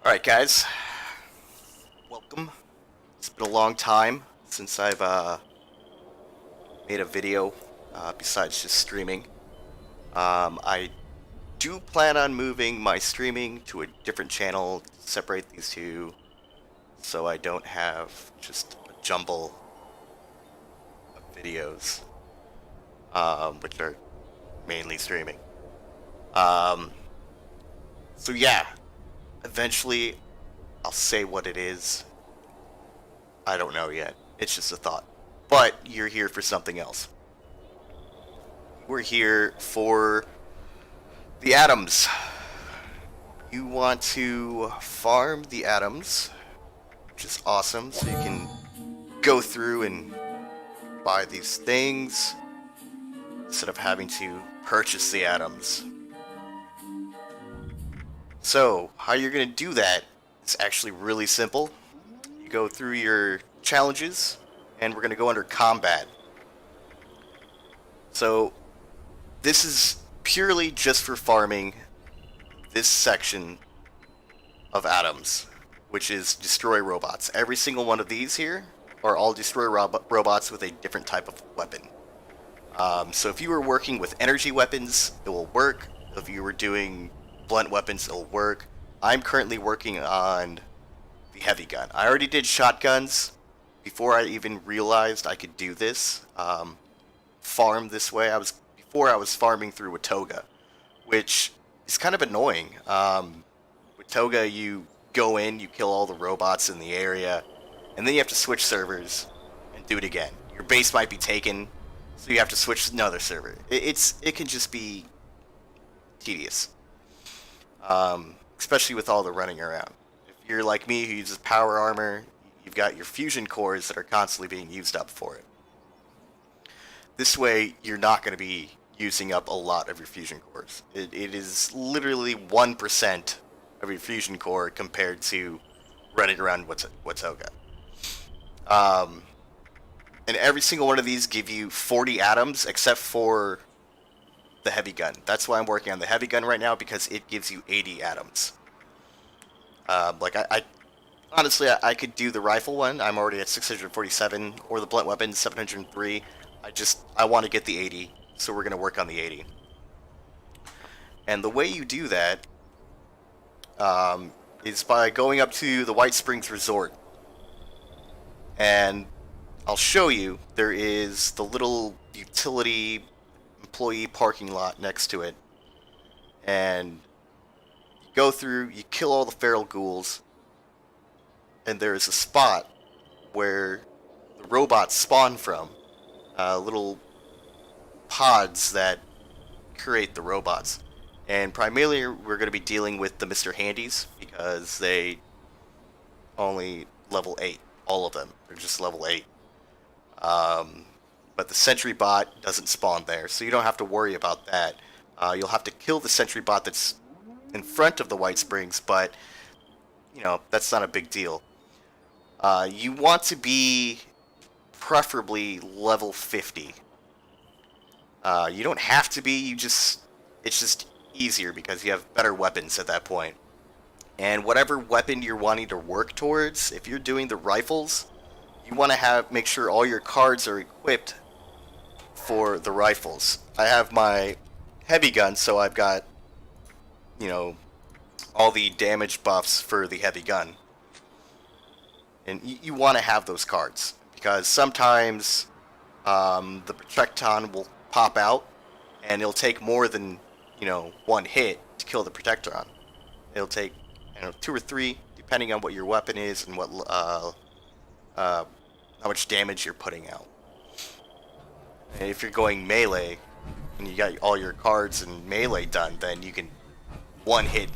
Alright guys, welcome. It's been a long time since I've made a video besides just streaming. I do plan on moving my streaming to a different channel, separate these two, so I don't have just a jumble of videos, which are mainly streaming. Um, so yeah, eventually I'll say what it is. I don't know yet. It's just a thought. But you're here for something else. We're here for the atoms. You want to farm the atoms, which is awesome. So you can go through and buy these things instead of having to purchase the atoms. So, how you're going to do that is actually really simple. You go through your challenges, and we're going to go under Combat. So, this is purely just for farming this section of atoms, which is destroy robots. Every single one of these here are all destroy robots with a different type of weapon. So if you were working with energy weapons, it will work. If you were doing blunt weapons, it'll work. I'm currently working on the heavy gun. I already did shotguns before I even realized I could do this. Farm this way. Before I was farming through Watoga, which is kind of annoying. With Toga, you go in, you kill all the robots in the area, and then you have to switch servers and do it again. Your base might be taken, so you have to switch to another server. It can just be tedious, especially with all the running around. If you're like me who uses power armor, you've got your fusion cores that are constantly being used up for it. This way, you're not going to be using up a lot of your fusion cores. It is literally 1% of your fusion core compared to running around Watoga. And every single one of these give you 40 atoms, except for the heavy gun. That's why I'm working on the heavy gun right now, because it gives you 80 atoms. I honestly, I could do the rifle one. I'm already at 647, or the blunt weapon 703. I want to get the 80, so we're going to work on the 80. And the way you do that is by going up to the White Springs Resort. And I'll show you, there is the little utility employee parking lot next to it. And you go through, you kill all the feral ghouls, and there is a spot where the robots spawn from. Little pods that create the robots. And primarily we're going to be dealing with the Mr. Handies, because they only level 8. All of them. They're just level 8. But the sentry bot doesn't spawn there, so you don't have to worry about that. You'll have to kill the sentry bot that's in front of the White Springs, but, that's not a big deal. You want to be preferably level 50. You don't have to be, it's just easier because you have better weapons at that point. And whatever weapon you're wanting to work towards, if you're doing the rifles, you want to make sure all your cards are equipped for the rifles. I have my heavy gun, so I've got, all the damage buffs for the heavy gun. And you want to have those cards, because sometimes the Protecton will pop out, and it'll take more than, one hit to kill the Protecton. It'll take, 2 or 3, depending on what your weapon is and what how much damage you're putting out. And if you're going melee, and you got all your cards and melee done, then you can one hit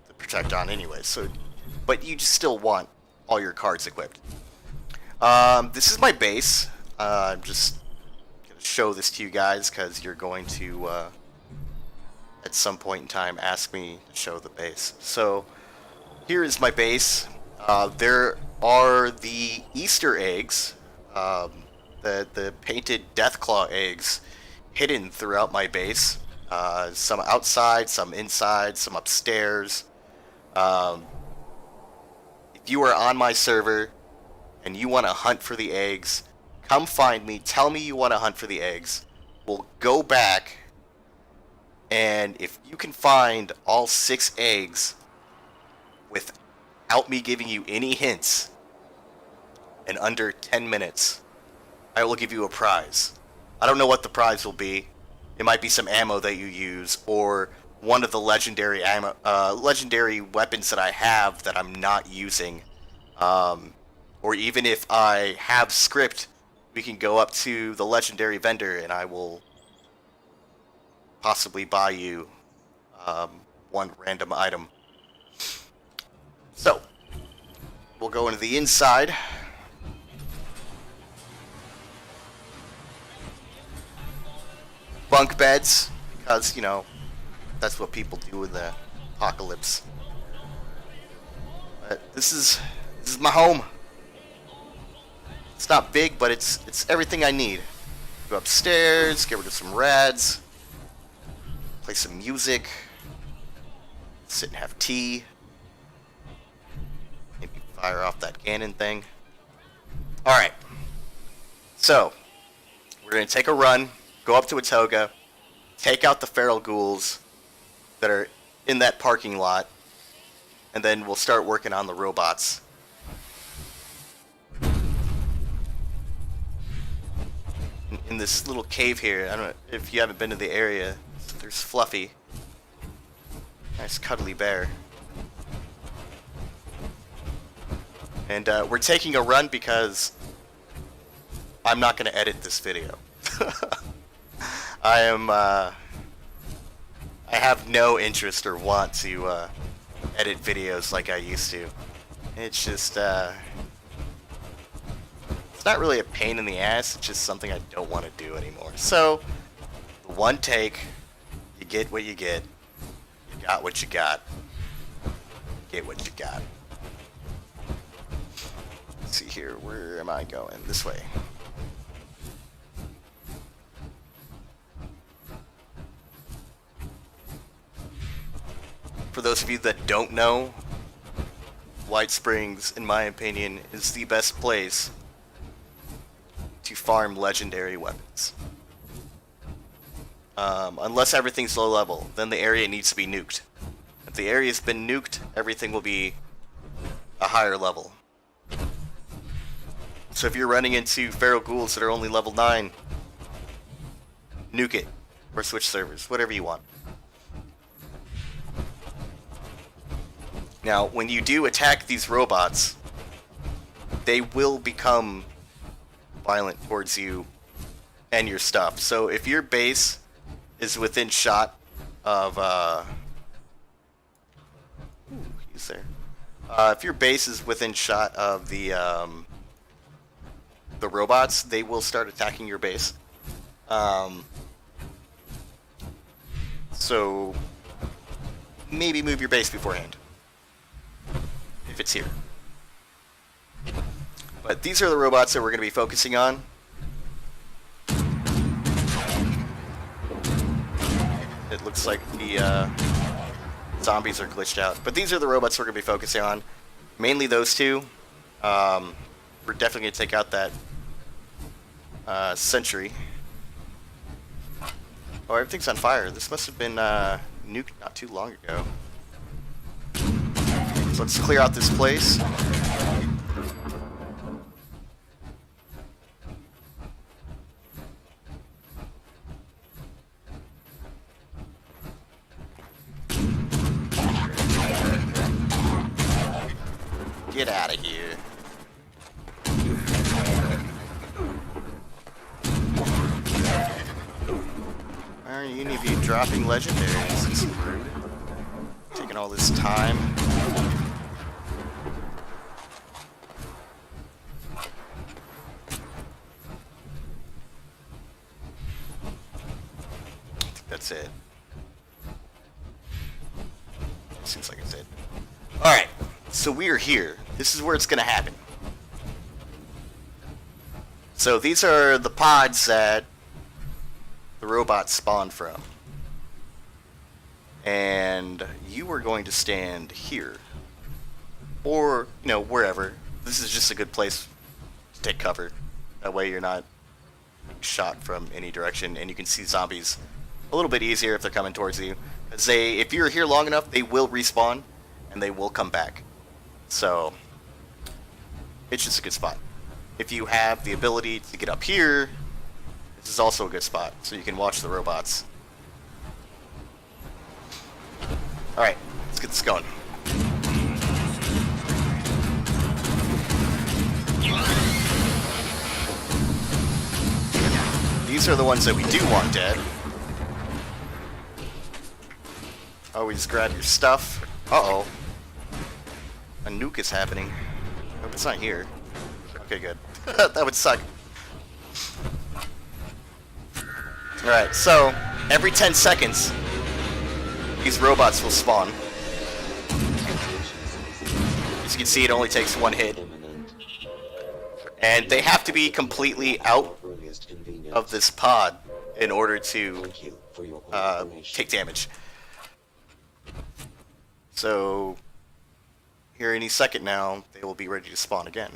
the Protecton anyway. So, but you just still want all your cards equipped. This is my base. I'm just gonna show this to you guys because you're going to at some point in time ask me to show the base. So here is my base. There are the Easter eggs, the painted Deathclaw eggs hidden throughout my base. Some outside, some inside, some upstairs. If you are on my server and you want to hunt for the eggs, come find me. Tell me you want to hunt for the eggs. We'll go back, and if you can find all 6 eggs without me giving you any hints in under 10 minutes, I will give you a prize. I don't know what the prize will be. It might be some ammo that you use, or one of the legendary legendary weapons that I have that I'm not using. Or even if I have script, we can go up to the legendary vendor and I will possibly buy you one random item. So, we'll go into the inside. Bunk beds, because, you know, that's what people do in the apocalypse. But this is my home. It's not big, but it's everything I need. Go upstairs, get rid of some rads, play some music, sit and have tea, maybe fire off that cannon thing. Alright, so we're going to take a run, go up to a toga, take out the feral ghouls that are in that parking lot, and then we'll start working on the robots. In this little cave here, I don't know if you haven't been to the area, there's Fluffy. Nice cuddly bear. And we're taking a run because I'm not going to edit this video. I have no interest or want to edit videos like I used to. It's just it's not really a pain in the ass, it's just something I don't want to do anymore. So, one take, you get what you get. You got what you got. Get what you got. Let's see here, where am I going? This way. For those of you that don't know, White Springs, in my opinion, is the best place to farm legendary weapons. Unless everything's low level, then the area needs to be nuked. If the area's been nuked, everything will be a higher level. So if you're running into feral ghouls that are only level 9, nuke it, or switch servers, whatever you want. Now, when you do attack these robots, they will become violent towards you and your stuff. So if your base is within shot of he's there. If your base is within shot of the robots, they will start attacking your base. So maybe move your base beforehand if it's here. But these are the robots that we're going to be focusing on. It looks like the zombies are glitched out. But these are the robots we're going to be focusing on. Mainly those two. We're definitely going to take out that sentry. Oh, everything's on fire. This must have been nuked not too long ago. So let's clear out this place. Get out of here. Why aren't any of you dropping legendaries? This is rude. Taking all this time. I think that's it. Seems like it's it. Alright, so we are here. This is where it's going to happen. So these are the pods that the robots spawn from. And you are going to stand here. or, you know, wherever. This is just a good place to take cover. That way you're not shot from any direction, and you can see zombies a little bit easier if they're coming towards you. Because if you're here long enough, they will respawn, and they will come back. So, it's just a good spot. If you have the ability to get up here, this is also a good spot, so you can watch the robots. Alright, let's get this going. These are the ones that we do want dead. Always grab your stuff. Uh-oh. A nuke is happening. Hope it's not here. Okay, good. That would suck. Alright, so, every 10 seconds, these robots will spawn. As you can see, it only takes one hit. And they have to be completely out of this pod in order to take damage. So, here any second now, they will be ready to spawn again.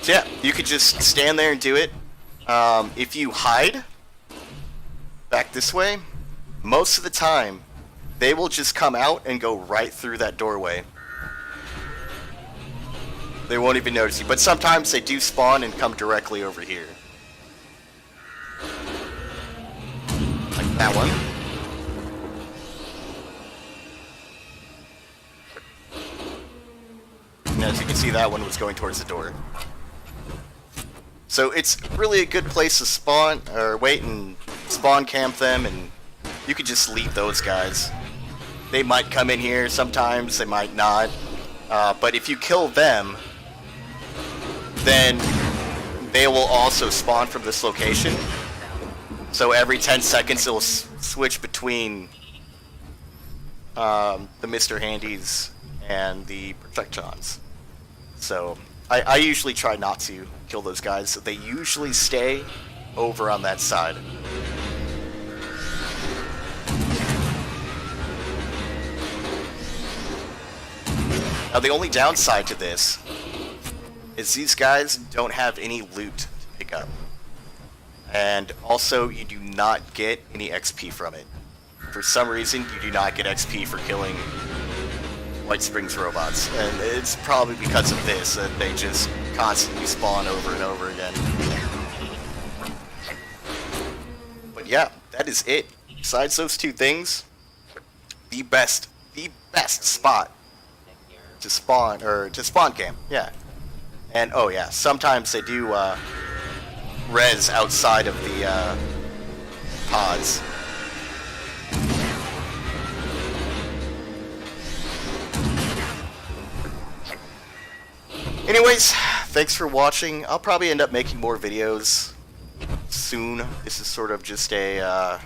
So yeah, you could just stand there and do it. If you hide back this way, most of the time, they will just come out and go right through that doorway. They won't even notice you, but sometimes they do spawn and come directly over here. Like that one. And as you can see, that one was going towards the door. So it's really a good place to spawn, or wait and spawn camp them, and you could just leave those guys. They might come in here sometimes, they might not. But if you kill them, then they will also spawn from this location. So every 10 seconds it will switch between the Mr. Handies and the Protectrons. So I usually try not to kill those guys. They usually stay over on that side. Now the only downside to this is these guys don't have any loot to pick up. And also you do not get any XP from it. For some reason you do not get XP for killing White Springs robots, and it's probably because of this, that they just constantly spawn over and over again. But yeah, that is it. Besides those two things, the best spot to spawn, or to spawn camp, yeah. And oh yeah, sometimes they do res outside of the pods. Anyways, thanks for watching. I'll probably end up making more videos soon. This is sort of just a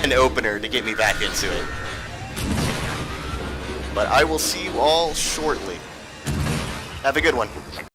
an opener to get me back into it. But I will see you all shortly. Have a good one.